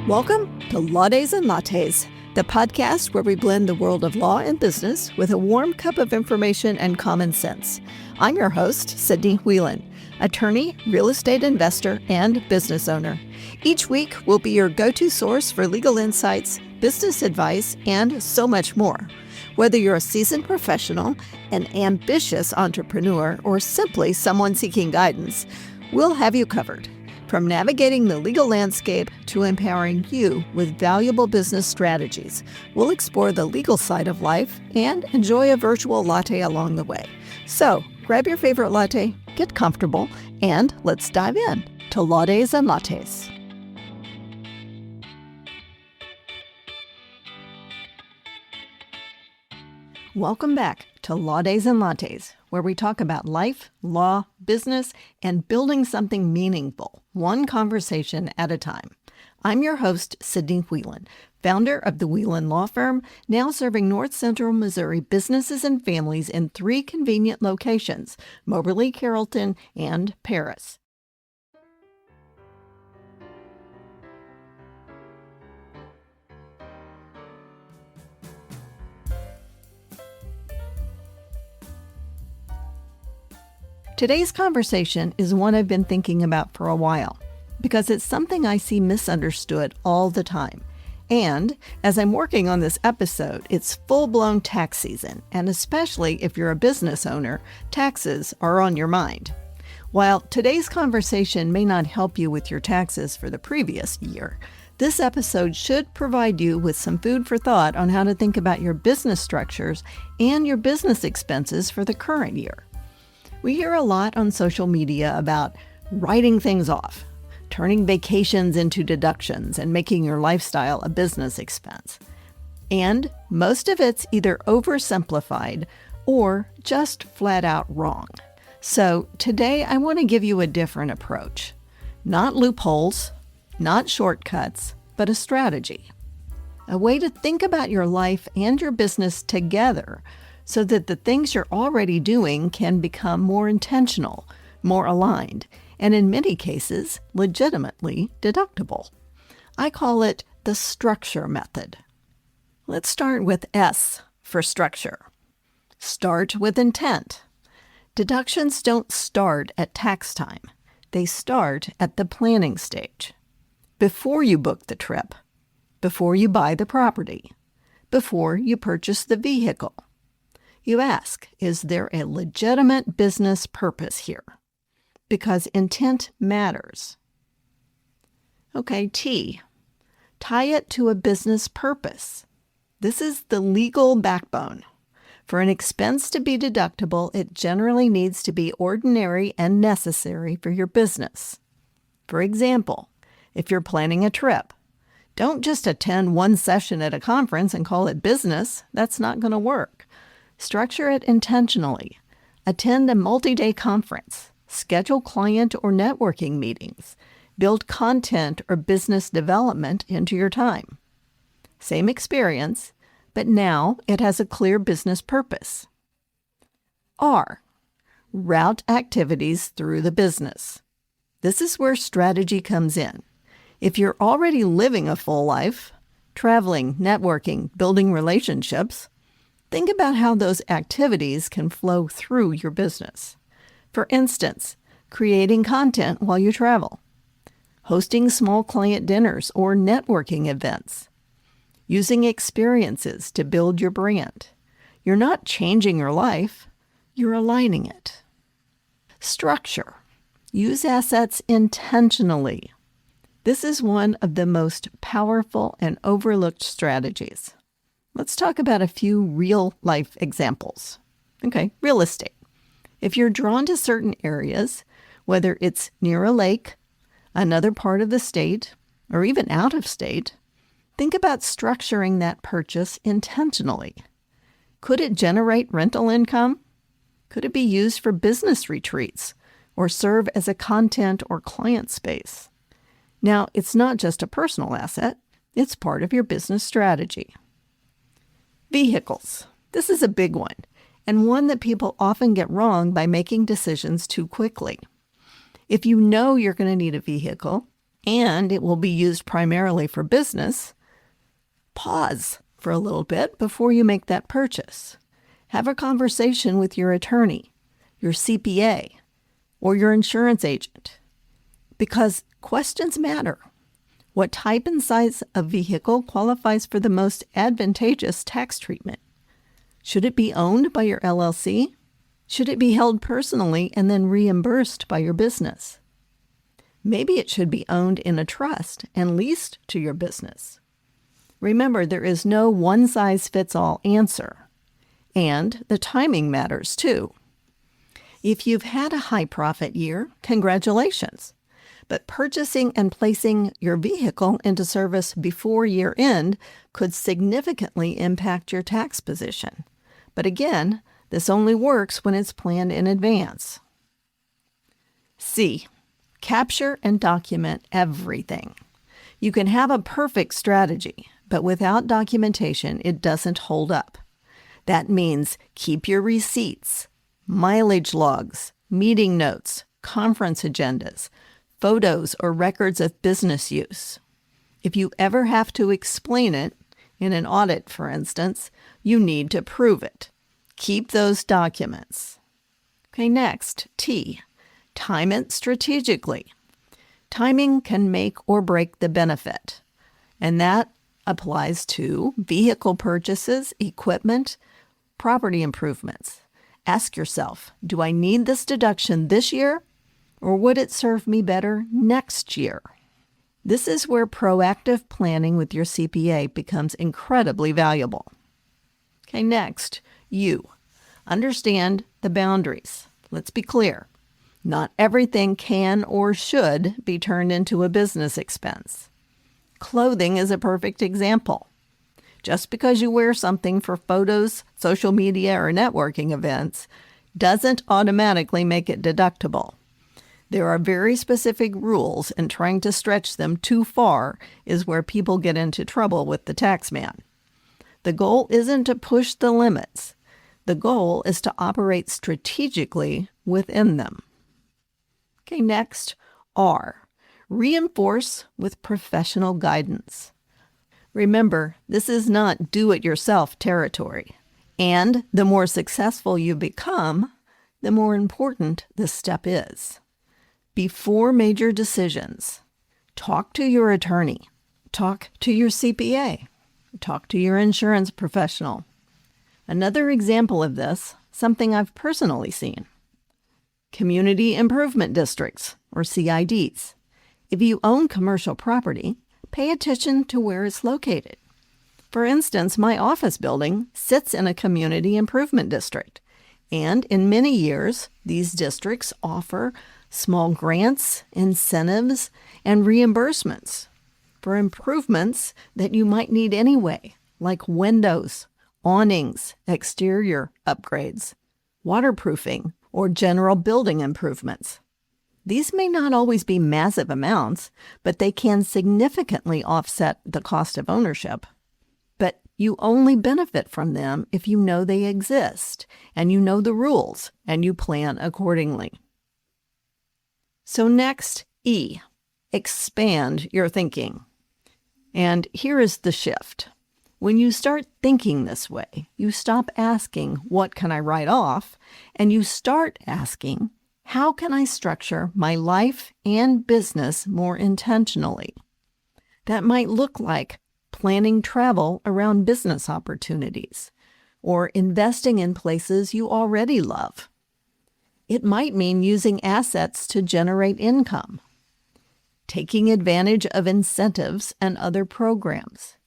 Welcome to Law Days and Lattes, the podcast where we blend the world of law and business with a warm cup of information and common sense. I'm your host, Sidney Wheelan, attorney, real estate investor, and business owner. Each week, we'll be your go-to source for legal insights, business advice, and so much more. Whether you're a seasoned professional, an ambitious entrepreneur, or simply someone seeking guidance, we'll have you covered. From navigating the legal landscape to empowering you with valuable business strategies, we'll explore the legal side of life and enjoy a virtual latte along the way. So, grab your favorite latte, get comfortable, and let's dive in to Law Days and Lattes. Welcome back to Law Days and Lattes, where we talk about life, law, business, and building something meaningful, one conversation at a time. I'm your host, Sidney Wheelan, founder of the Wheelan Law Firm, now serving North Central Missouri businesses and families in 3 convenient locations, Moberly, Carrollton, and Paris. Today's conversation is one I've been thinking about for a while because it's something I see misunderstood all the time. And as I'm working on this episode, it's full-blown tax season, and especially if you're a business owner, taxes are on your mind. While today's conversation may not help you with your taxes for the previous year, this episode should provide you with some food for thought on how to think about your business structures and your business expenses for the current year. We hear a lot on social media about writing things off, turning vacations into deductions, and making your lifestyle a business expense. And most of it's either oversimplified or just flat out wrong. So today I want to give you a different approach. Not loopholes, not shortcuts, but a strategy. A way to think about your life and your business together so that the things you're already doing can become more intentional, more aligned, and in many cases, legitimately deductible. I call it the structure method. Let's start with S for structure. Start with intent. Deductions don't start at tax time. They start at the planning stage. Before you book the trip, before you buy the property, before you purchase the vehicle. You ask, is there a legitimate business purpose here? Because intent matters. Okay, T. Tie it to a business purpose. This is the legal backbone. For an expense to be deductible, it generally needs to be ordinary and necessary for your business. For example, if you're planning a trip, don't just attend one session at a conference and call it business. That's not going to work. Structure it intentionally. Attend a multi-day conference. Schedule client or networking meetings. Build content or business development into your time. Same experience, but now it has a clear business purpose. R. Route activities through the business. This is where strategy comes in. If you're already living a full life, traveling, networking, building relationships, think about how those activities can flow through your business. For instance, creating content while you travel, hosting small client dinners or networking events, using experiences to build your brand. You're not changing your life, you're aligning it. Structure. Use assets intentionally. This is one of the most powerful and overlooked strategies. Let's talk about a few real-life examples. Okay, real estate. If you're drawn to certain areas, whether it's near a lake, another part of the state, or even out of state, think about structuring that purchase intentionally. Could it generate rental income? Could it be used for business retreats or serve as a content or client space? Now, it's not just a personal asset, it's part of your business strategy. Vehicles. This is a big one, and one that people often get wrong by making decisions too quickly. If you know you're going to need a vehicle, and it will be used primarily for business, pause for a little bit before you make that purchase. Have a conversation with your attorney, your CPA, or your insurance agent, because questions matter. What type and size of vehicle qualifies for the most advantageous tax treatment? Should it be owned by your LLC? Should it be held personally and then reimbursed by your business? Maybe it should be owned in a trust and leased to your business. Remember, there is no one-size-fits-all answer, and the timing matters too. If you've had a high-profit year, congratulations. But purchasing and placing your vehicle into service before year end could significantly impact your tax position. But again, this only works when it's planned in advance. C. Capture and document everything. You can have a perfect strategy, but without documentation, it doesn't hold up. That means keep your receipts, mileage logs, meeting notes, conference agendas, photos or records of business use. If you ever have to explain it, in an audit for instance, you need to prove it. Keep those documents. Okay, next, T. Time it strategically. Timing can make or break the benefit, and that applies to vehicle purchases, equipment, property improvements. Ask yourself, do I need this deduction this year? Or would it serve me better next year? This is where proactive planning with your CPA becomes incredibly valuable. Okay, next, U. Understand the boundaries. Let's be clear. Not everything can or should be turned into a business expense. Clothing is a perfect example. Just because you wear something for photos, social media, or networking events doesn't automatically make it deductible. There are very specific rules, and trying to stretch them too far is where people get into trouble with the tax man. The goal isn't to push the limits. The goal is to operate strategically within them. Okay, next, R. Reinforce with professional guidance. Remember, this is not do-it-yourself territory, and the more successful you become, the more important this step is. Before major decisions, talk to your attorney, talk to your CPA, talk to your insurance professional. Another example of this, something I've personally seen. Community Improvement Districts, or CIDs. If you own commercial property, pay attention to where it's located. For instance, my office building sits in a community improvement district, and in many years, these districts offer small grants, incentives, and reimbursements for improvements that you might need anyway, like windows, awnings, exterior upgrades, waterproofing, or general building improvements. These may not always be massive amounts, but they can significantly offset the cost of ownership. But you only benefit from them if you know they exist, and you know the rules, and you plan accordingly. So next, E. Expand your thinking. And here is the shift. When you start thinking this way, you stop asking, what can I write off? And you start asking, how can I structure my life and business more intentionally? That might look like planning travel around business opportunities, or investing in places you already love. It might mean using assets to generate income, taking advantage of incentives and other programs,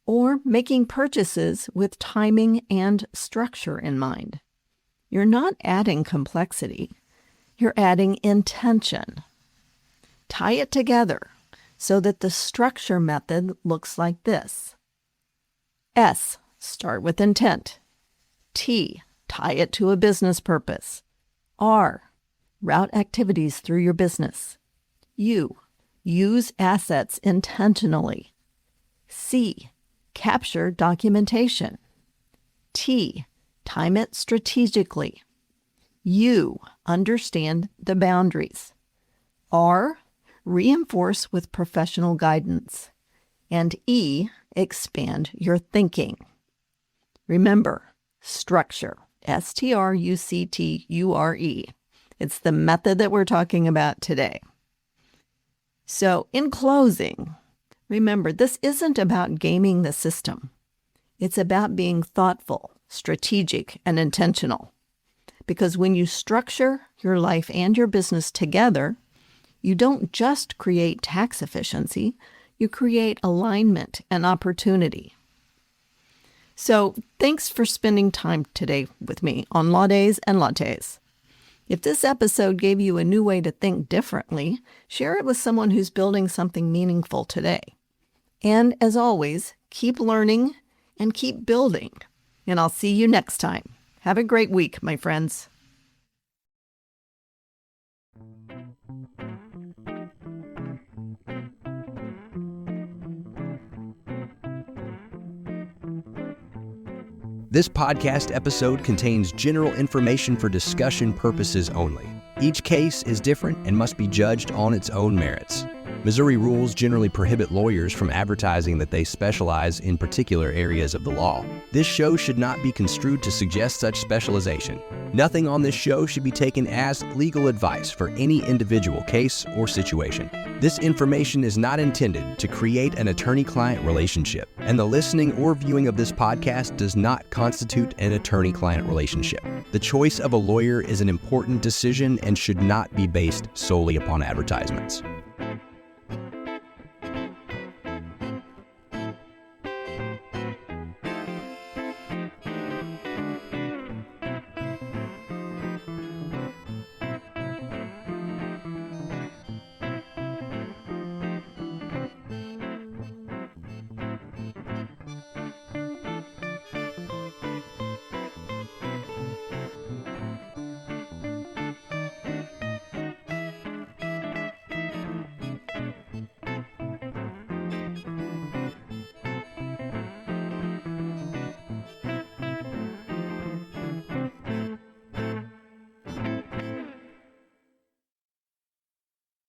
or making purchases with timing and structure in mind. You're not adding complexity, you're adding intention. Tie it together so that the structure method looks like this. S, start with intent. T, tie it to a business purpose. R, route activities through your business. U, use assets intentionally. C, capture documentation. T, time it strategically. U, understand the boundaries. R, reinforce with professional guidance. And E, expand your thinking. Remember, structure, structure. It's the method that we're talking about today. So in closing, remember, this isn't about gaming the system. It's about being thoughtful, strategic, and intentional. Because when you structure your life and your business together, you don't just create tax efficiency, you create alignment and opportunity. So thanks for spending time today with me on Law Days and Lattes. If this episode gave you a new way to think differently, share it with someone who's building something meaningful today. And as always, keep learning and keep building. And I'll see you next time. Have a great week, my friends. This podcast episode contains general information for discussion purposes only. Each case is different and must be judged on its own merits. Missouri rules generally prohibit lawyers from advertising that they specialize in particular areas of the law. This show should not be construed to suggest such specialization. Nothing on this show should be taken as legal advice for any individual case or situation. This information is not intended to create an attorney-client relationship, and the listening or viewing of this podcast does not constitute an attorney-client relationship. The choice of a lawyer is an important decision and should not be based solely upon advertisements.